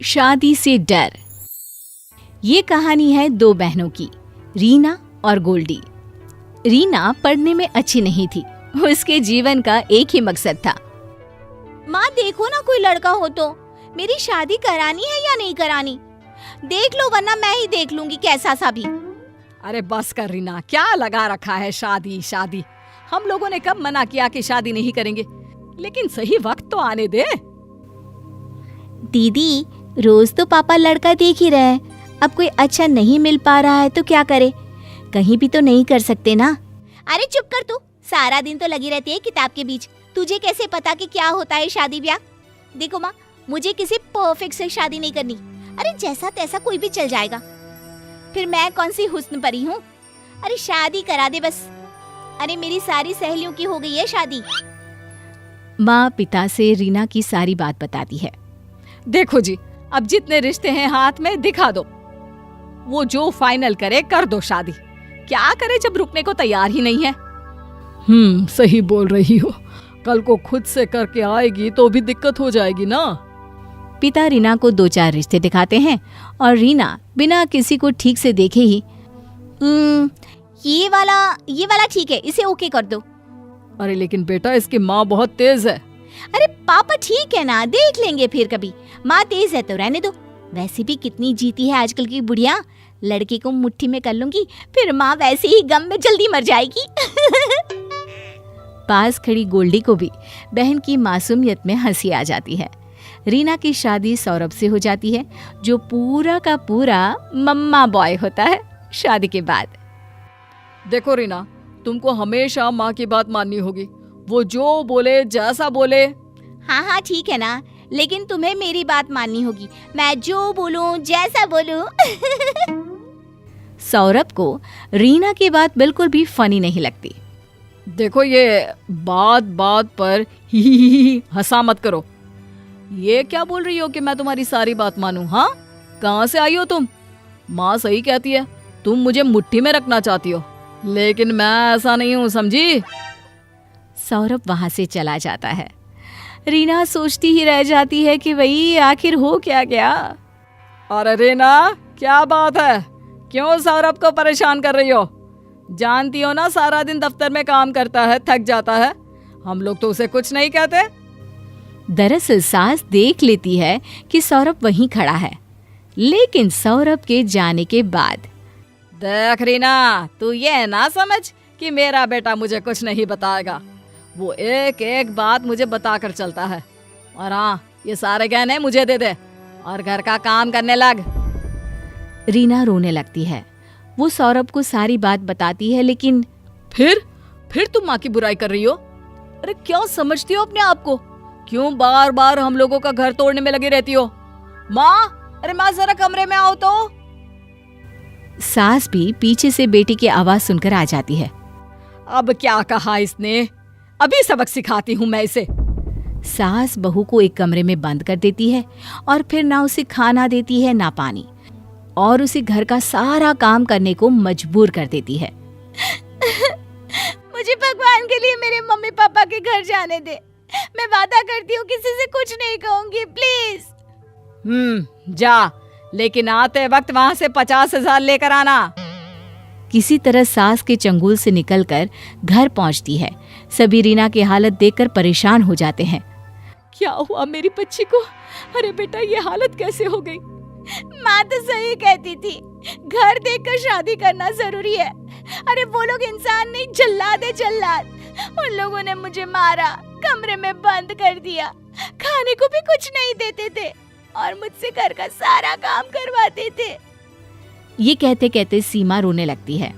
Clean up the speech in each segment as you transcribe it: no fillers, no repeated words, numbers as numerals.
शादी से डर। ये कहानी है दो बहनों की, रीना और गोल्डी। रीना पढ़ने में अच्छी नहीं थी, उसके जीवन का एक ही मकसद था। माँ देखो ना, कोई लड़का हो तो मेरी शादी करानी है या नहीं करानी, देख लो वरना मैं ही देख लूंगी कैसा सा भी। अरे बस कर रीना, क्या लगा रखा है शादी शादी। हम लोगों ने कब मना किया कि शादी नहीं करेंगे, लेकिन सही वक्त तो आने दे। दीदी रोज तो पापा लड़का देख ही रहे हैं, अब कोई अच्छा नहीं मिल पा रहा है तो क्या करे, कहीं भी तो नहीं कर सकते ना। अरे चुप कर तू, सारा दिन तो लगी रहती है किताब के बीच, तुझे कैसे पता कि क्या होता है शादी ब्याह। देखो माँ, मुझे किसी परफेक्ट से शादी नहीं करनी। अरे जैसा तैसा कोई भी चल जाएगा, फिर मैं कौन सी हुस्न परी हूँ। अरे शादी करा दे बस। अरे मेरी सारी सहेलियों की हो गई है शादी। माँ पिता से रीना की सारी बात बताती है। देखो जी, अब जितने रिश्ते हैं हाथ में दिखा दो, वो जो फाइनल करे कर दो शादी। क्या करे जब रुकने को तैयार ही नहीं है। सही बोल रही हो, कल को खुद से करके आएगी तो भी दिक्कत हो जाएगी ना। पिता रीना को 2-4 रिश्ते दिखाते हैं और रीना बिना किसी को ठीक से देखे ही ये वाला ठीक है, इसे ओके कर दो। अरे लेकिन बेटा, इसकी माँ बहुत तेज है। अरे पापा ठीक है ना, देख लेंगे फिर कभी। माँ तेज है तो रहने दो, वैसे भी कितनी जीती है आजकल की बुढ़िया, लड़के को मुट्ठी में कर लूंगी, फिर माँ वैसे ही गम में जल्दी मर जाएगी। पास खड़ी गोल्डी को भी बहन की मासूमियत में हंसी आ जाती है। रीना की शादी सौरभ से हो जाती है, जो पूरा का पूरा मम्मा बॉय होता है शादी के बाद। देखो रीना, तुमको हमेशा माँ की बात माननी होगी, वो जो बोले जैसा बोले। हाँ ठीक है ना, लेकिन तुम्हें मेरी बात माननी होगी, मैं जो बोलूं जैसा बोलूं। सौरभ को रीना की बात बिल्कुल भी फनी नहीं लगती। देखो, ये बात बात पर ही हंसा मत करो। ये क्या बोल रही हो कि मैं तुम्हारी सारी बात मानूं? हाँ, कहाँ से आई हो तुम? माँ सही कहती है, तुम मुझे मुट्ठी में रखना चाहती हो, लेकिन मैं ऐसा नहीं हूँ, समझी? सौरभ वहां से चला जाता है। रीना सोचती ही रह जाती है कि वही आखिर हो क्या गया। अरे रीना, क्या बात है, क्यों सौरभ को परेशान कर रही हो? जानती हो ना, सारा दिन दफ्तर में काम करता है, थक जाता है, हम लोग तो उसे कुछ नहीं कहते। दरअसल सास देख लेती है कि सौरभ वहीं खड़ा है, लेकिन सौरभ के जाने के बाद देख रीना, तू ये ना समझ कि मेरा बेटा मुझे कुछ नहीं बताएगा, वो एक एक बात मुझे बताकर चलता है। और हाँ, ये सारे गहने मुझे दे दे और घर का काम करने लग। रीना रोने लगती है। वो सौरभ को सारी बात बताती है, लेकिन फिर तुम माँ की बुराई कर रही हो? अरे क्यों समझती हो अपने आप को? क्यों बार बार हम लोगों का घर तोड़ने में लगी रहती हो? माँ, अरे माँ जरा कमरे में आओ तो। सास भी पीछे से बेटी की आवाज सुनकर आ जाती है। अब क्या कहा इसने? अभी सबक सिखाती हूँ मैं इसे। सास बहू को एक कमरे में बंद कर देती है और फिर ना उसे खाना देती है ना पानी, और उसे घर का सारा काम करने को मजबूर कर देती है। मुझे भगवान के लिए मेरे मम्मी पापा के घर जाने दे, मैं वादा करती हूँ किसी से कुछ नहीं कहूंगी, प्लीज। जा, लेकिन आते वक्त वहाँ से 50,000 लेकर आना। किसी तरह सास के चंगुल से निकलकर घर पहुंचती है। सभी रीना की हालत देखकर परेशान हो जाते हैं। क्या हुआ मेरी बच्ची को? अरे बेटा, ये हालत कैसे हो गई? माँ तो सही कहती थी, घर देखकर शादी करना जरूरी है। अरे वो लोग इंसान नहीं, जल्लाद है जल्लाद। उन लोगों ने मुझे मारा, कमरे में बंद कर दिया, खाने को भी कुछ नहीं देते थे और मुझसे घर का सारा काम करवाते थे। ये कहते कहते सीमा रोने लगती है।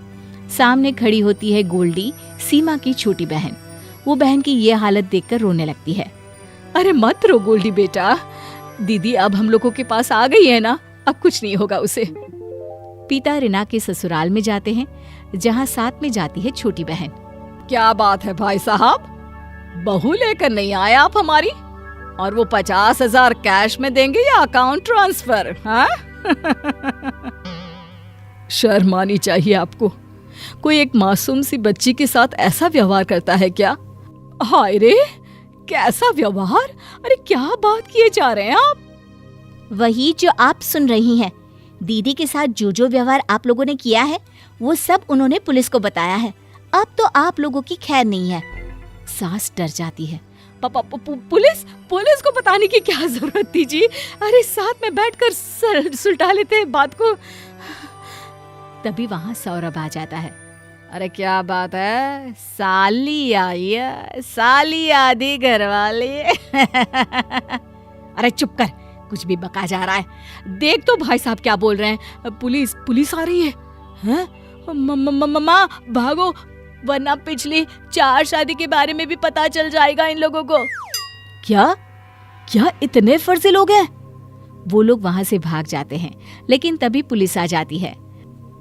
सामने खड़ी होती है गोल्डी, सीमा की छोटी बहन। वो बहन की ये हालत देखकर रोने लगती है। अरे मत रो गोल्डी बेटा, दीदी अब हम लोगों के पास आ गई है ना, अब कुछ नहीं होगा उसे। पिता रीना के ससुराल में जाते हैं, जहाँ साथ में जाती है छोटी बहन। क्या बात है भाई साहब, बहू लेकर नहीं आए आप हमारी? और वो 50,000 कैश में देंगे या अकाउंट ट्रांसफर? हाँ? शर्म आनी चाहिए आपको, कोई एक मासूम सी बच्ची के साथ ऐसा व्यवहार करता है क्या? हाय रे, कैसा व्यवहार! अरे क्या बात किए जा रहे हैं आप? वही जो आप सुन रही हैं। दीदी के साथ जो जो व्यवहार आप लोगों ने किया है वो सब उन्होंने पुलिस को बताया है। अब तो आप लोगों की खैर नहीं है। सास डर जाती है। पापा पुलिस को बताने की क्या जरूरत थी जी? अरे साथ में बैठकर सुलटा लेते हैं बात को। तभी वहाँ सौरभ आ जाता है। अरे क्या बात है, साली आई है, साली आधी घरवाली। अरे चुप कर, कुछ भी बका जा रहा है। देख तो भाई साहब क्या बोल रहे हैं, पुलिस आ रही है। हैं? माँ भागो, वरना पिछली 4 शादी के बारे में भी पता चल जाएगा इन लोगों को। क्या इतने फर्जी लोग हैं? वो लोग वहां से भाग जाते हैं, लेकिन तभी पुलिस आ जाती है।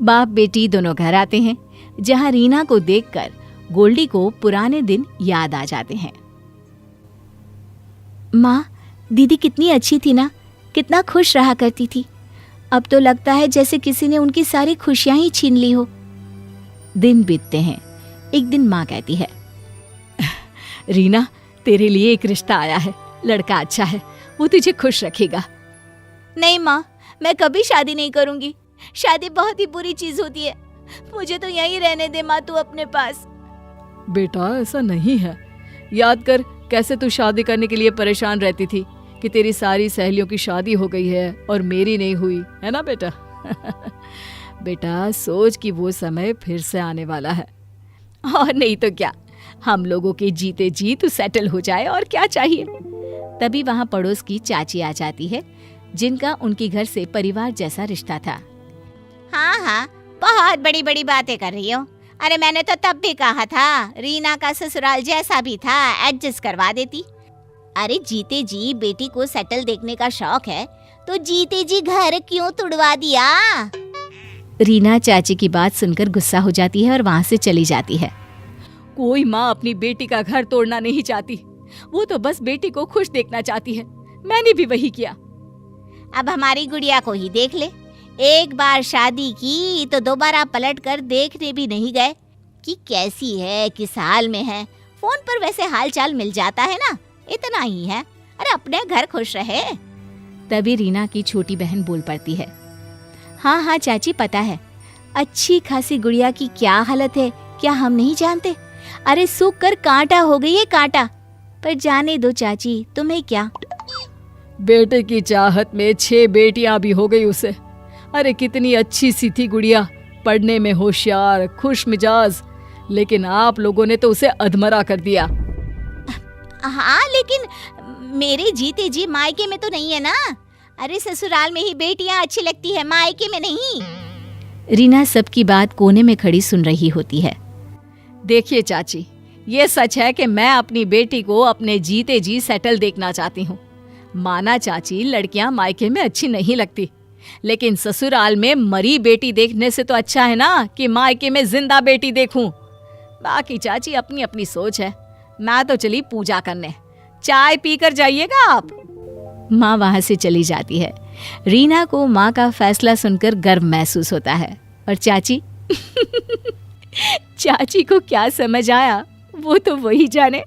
बाप बेटी दोनों घर आते हैं, जहां रीना को देखकर गोल्डी को पुराने दिन याद आ जाते हैं। माँ, दीदी कितनी अच्छी थी ना, कितना खुश रहा करती थी। अब तो लगता है जैसे किसी ने उनकी सारी खुशियां ही छीन ली हो। दिन बीतते हैं। एक दिन माँ कहती है, रीना, तेरे लिए एक रिश्ता आया है। लड़का अच्छा है, वो तुझे खुश रखेगा। नहीं माँ, मैं कभी शादी नहीं करूंगी। शादी बहुत ही बुरी चीज होती है। मुझे तो यहीं रहने दे माँ, तू अपने पास। बेटा ऐसा नहीं है। याद कर कैसे तू शादी करने के लिए परेशान रहती थी कि तेरी सारी सहेलियों की शादी हो गई है और मेरी नहीं हुई, है ना बेटा? बेटा सोच कि वो समय फिर से आने वाला है। और नहीं तो क्या, हम लोगों के जीते जी तू सेटल हो जाए, और क्या चाहिए। तभी वहाँ पड़ोस की चाची आ जाती है, जिनका उनके घर से परिवार जैसा रिश्ता था। हाँ, बहुत बड़ी बड़ी बातें कर रही हो। अरे मैंने तो तब भी कहा था, रीना का ससुराल जैसा भी था एडजस्ट करवा देती। अरे जीते जी बेटी को सेटल देखने का शौक है तो जीते जी घर क्यों तुड़वा दिया? रीना चाची की बात सुनकर गुस्सा हो जाती है और वहाँ से चली जाती है। कोई माँ अपनी बेटी का घर तोड़ना नहीं चाहती, वो तो बस बेटी को खुश देखना चाहती है। मैंने भी वही किया। अब हमारी गुड़िया को ही देख ले, एक बार शादी की तो दोबारा पलट कर देखने भी नहीं गए कि कैसी है, किस हाल में है। फोन पर वैसे हाल चाल मिल जाता है ना, इतना ही है। अरे अपने घर खुश रहे। तभी रीना की छोटी बहन बोल पड़ती है, हाँ चाची पता है, अच्छी खासी गुड़िया की क्या हालत है, क्या हम नहीं जानते? अरे सूख कर कांटा हो गई है, कांटा। पर जाने दो चाची, तुम्हें क्या। बेटे की चाहत में 6 बेटियां भी हो गई उसे। अरे कितनी अच्छी सी थी गुड़िया, पढ़ने में होशियार, खुश मिजाज, लेकिन आप लोगों ने तो उसे अधमरा कर दिया। हाँ, लेकिन मेरे जीते जी मायके में तो नहीं है ना। अरे ससुराल में ही बेटियां अच्छी लगती है, मायके में नहीं। रीना सबकी बात कोने में खड़ी सुन रही होती है। देखिए चाची, ये सच है कि मैं अपनी बेटी को अपने जीते जी सेटल देखना चाहती हूँ। माना चाची, लड़कियां मायके में अच्छी नहीं लगती, लेकिन ससुराल में मरी बेटी देखने से तो अच्छा है ना कि मायके में जिंदा बेटी देखूं। बाकी चाची अपनी अपनी सोच है। मैं तो चली पूजा करने, चाय पीकर जाइएगा आप। माँ वहां से चली जाती है। रीना को माँ का फैसला सुनकर गर्व महसूस होता है। और चाची चाची को क्या समझ आया वो तो वही जाने।